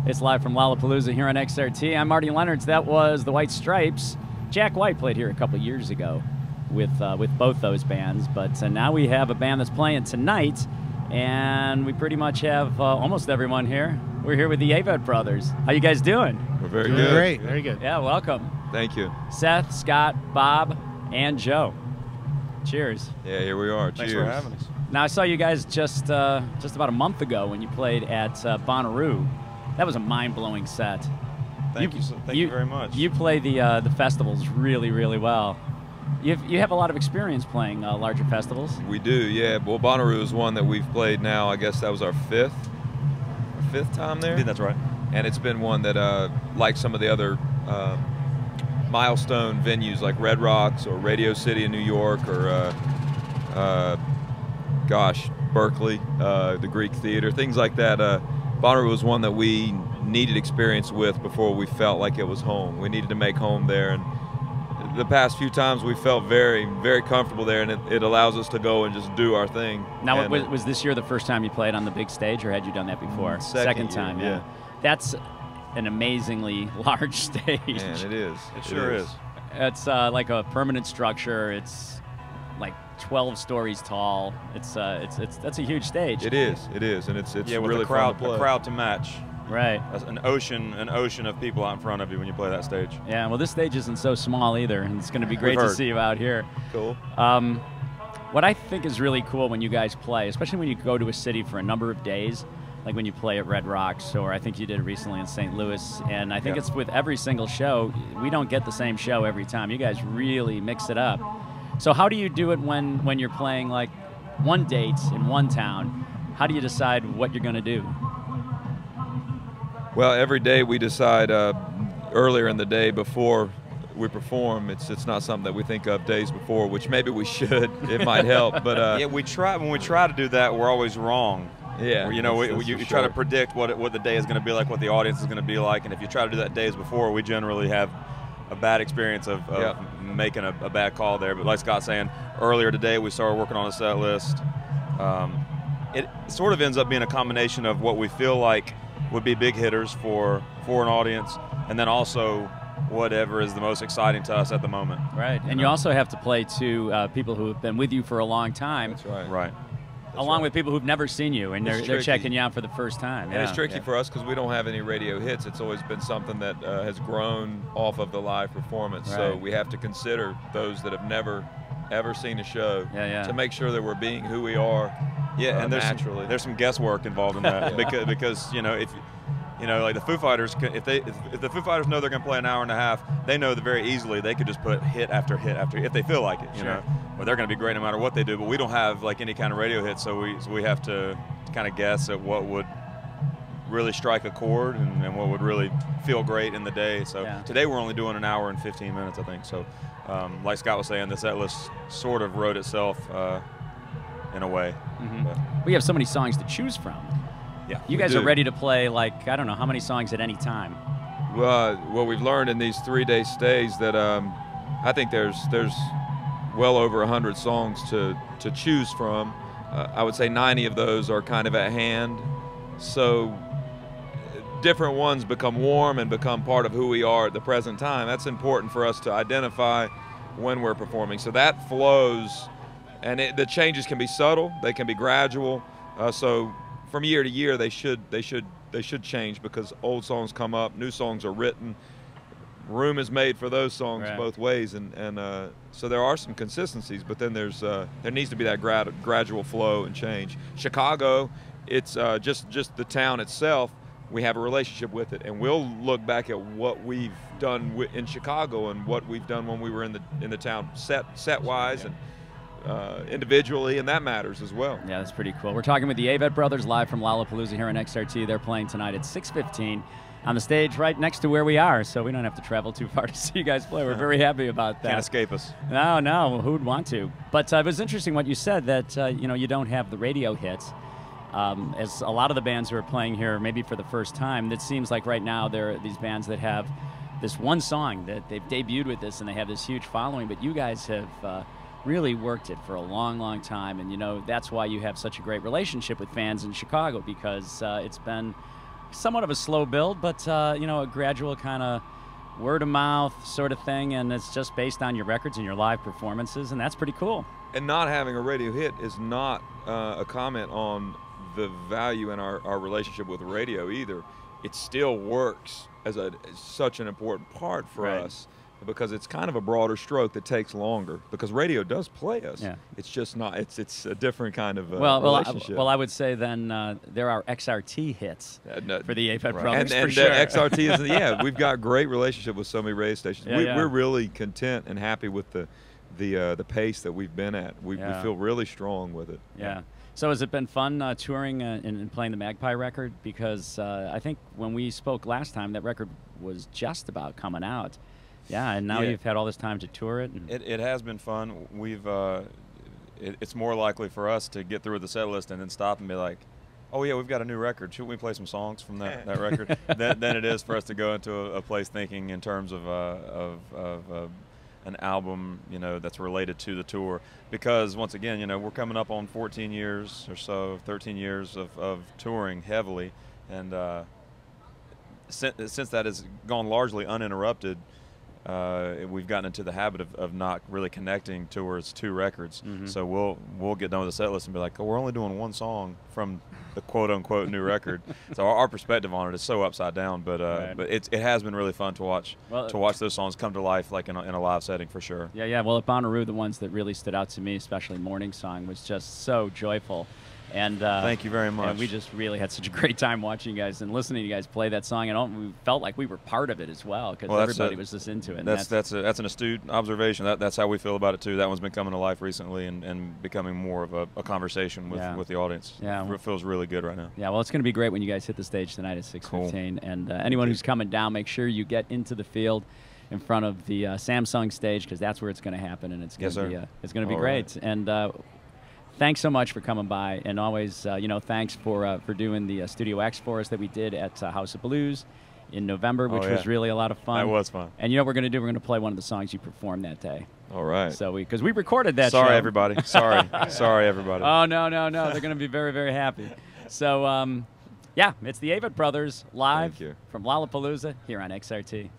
It's live from Lollapalooza here on XRT. I'm Marty Leonards. That was the White Stripes. Jack White played here a couple years ago with both those bands, but now we have a band that's playing tonight, and we pretty much have almost everyone here. We're here with the Avett brothers. How you guys doing? We're very good. Great. Very good. Yeah, welcome. Thank you. Seth, Scott, Bob, and Joe. Cheers. Yeah, here we are. Thanks Cheers. for having us. Now, I saw you guys just about a month ago when you played at Bonnaroo. That was a mind-blowing set. Thank you very much. You play the festivals really, really well. You have a lot of experience playing larger festivals. We do, yeah. Well, Bonnaroo is one that we've played now. I guess that was our fifth time there. I think that's right. And it's been one that, like some of the other milestone venues like Red Rocks or Radio City in New York or, Berkeley, the Greek Theater, things like that. Bonnaroo was one that we needed experience with before we felt like it was home. We needed to make home there, and the past few times we felt very, very comfortable there, and it allows us to go and just do our thing. Now, and, was this year the first time you played on the big stage, or had you done that before? Second time, year, yeah. That's an amazingly large stage. Man, it is. It sure is. It's like a permanent structure. It's like 12 stories tall. That's a huge stage. It is, and it's yeah, with really a crowd, fun to play. a crowd to match. Right. That's an ocean of people out in front of you when you play that stage. Yeah. Well, this stage isn't so small either, and it's going to be great to see you out here. Cool. What I think is really cool when you guys play, especially when you go to a city for a number of days, like when you play at Red Rocks, or I think you did it recently in St. Louis, and I think it's with every single show. We don't get the same show every time. You guys really mix it up. So how do you do it when you're playing like one date in one town? How do you decide what you're going to do? Well, every day we decide earlier in the day before we perform. It's not something that we think of days before, which maybe we should. It might help, but yeah, when we try to do that, we're always wrong. Yeah, you know, you try to predict what the day is going to be like, what the audience is going to be like, and if you try to do that days before, we generally have a bad experience of making a bad call there. But like Scott's saying, earlier today we started working on a set list. It sort of ends up being a combination of what we feel like would be big hitters for an audience, and then also whatever is the most exciting to us at the moment. Right, and you also have to play to people who have been with you for a long time. That's right. Right. Along with people who've never seen you, and they're checking you out for the first time. And it's tricky for us because we don't have any radio hits. It's always been something that has grown off of the live performance. Right. So we have to consider those that have never, ever seen a show to make sure that we're being who we are. Yeah, and naturally. there's some guesswork involved in that because you know, if you know, like the Foo Fighters, if the Foo Fighters know they're going to play an hour and a half, they know that very easily they could just put hit after hit after if they feel like it, you know. But they're going to be great no matter what they do. But we don't have like any kind of radio hit, so we have to kind of guess at what would really strike a chord and what would really feel great in the day. So today we're only doing an hour and 15 minutes, I think. So like Scott was saying, the set list sort of wrote itself in a way. We have so many songs to choose from. Yeah, you guys are ready to play, like, I don't know, how many songs at any time? Well, we've learned in these 3-day stays that I think there's well over 100 songs to choose from. I would say 90 of those are kind of at hand. So different ones become warm and become part of who we are at the present time. That's important for us to identify when we're performing. So that flows, and the changes can be subtle, they can be gradual. So from year to year, they should change because old songs come up, new songs are written, room is made for those songs both ways, and so there are some consistencies, but then there needs to be that gradual flow and change. Chicago, it's just the town itself. We have a relationship with it, and we'll look back at what we've done in Chicago and what we've done when we were in the town set wise and individually, and that matters as well. Yeah, that's pretty cool. We're talking with the Avett brothers live from Lollapalooza here on XRT. They're playing tonight at 6:15 on the stage right next to where we are, so we don't have to travel too far to see you guys play. We're very happy about that. Can't escape us. No, who would want to? But it was interesting what you said, that you know, you don't have the radio hits. As a lot of the bands who are playing here, maybe for the first time, it seems like right now there are these bands that have this one song that they've debuted with this, and they have this huge following, but you guys have really worked it for a long, long time, and you know that's why you have such a great relationship with fans in Chicago, because it's been somewhat of a slow build, but you know, a gradual kind of word of mouth sort of thing, and it's just based on your records and your live performances, and that's pretty cool. And not having a radio hit is not a comment on the value in our relationship with radio either. It still works as such an important part for us, because it's kind of a broader stroke that takes longer, because radio does play us. Yeah. It's just not, it's a different kind of relationship. Well, I would say then there are XRT hits for the Avett brothers, and for sure. XRT is, yeah, we've got great relationship with so many radio stations. Yeah, We're really content and happy with the pace that we've been at. We feel really strong with it. Yeah. So has it been fun touring and playing the Magpie record? Because I think when we spoke last time, that record was just about coming out. Yeah, and now you've had all this time to tour it. It has been fun. We've it's more likely for us to get through with the set list and then stop and be like, oh yeah, we've got a new record. Shouldn't we play some songs from that record? than it is for us to go into a place thinking in terms of an album, you know, that's related to the tour. Because once again, you know, we're coming up on 14 years or so, 13 years of touring heavily, and since that has gone largely uninterrupted, we've gotten into the habit of not really connecting towards two records. So we'll get done with the set list and be like, oh, we're only doing one song from the quote-unquote new record. So our perspective on it is so upside down, but it has been really fun to watch those songs come to life, like in a live setting, for sure. Yeah. Well, at Bonnaroo, the ones that really stood out to me, especially Morning Song, was just so joyful. And thank you very much. And we just really had such a great time watching you guys and listening to you guys play that song, and we felt like we were part of it as well, because everybody was just into it. That's an astute observation. That's how we feel about it too. That one's been coming to life recently and becoming more of a conversation with the audience. Yeah, it feels really good right now. Yeah, well, it's going to be great when you guys hit the stage tonight at 6:15. Cool. And anyone who's coming down, make sure you get into the field in front of the Samsung stage, because that's where it's going to happen, and it's going to be great. Right. And thanks so much for coming by, and always, you know, thanks for doing the Studio X for us that we did at House of Blues in November, which was really a lot of fun. That was fun. And you know what we're going to do? We're going to play one of the songs you performed that day. All right. So because we recorded that. Sorry, show. everybody. Sorry, everybody. Oh no! They're going to be very, very happy. So yeah, it's the Avett Brothers live from Lollapalooza here on XRT.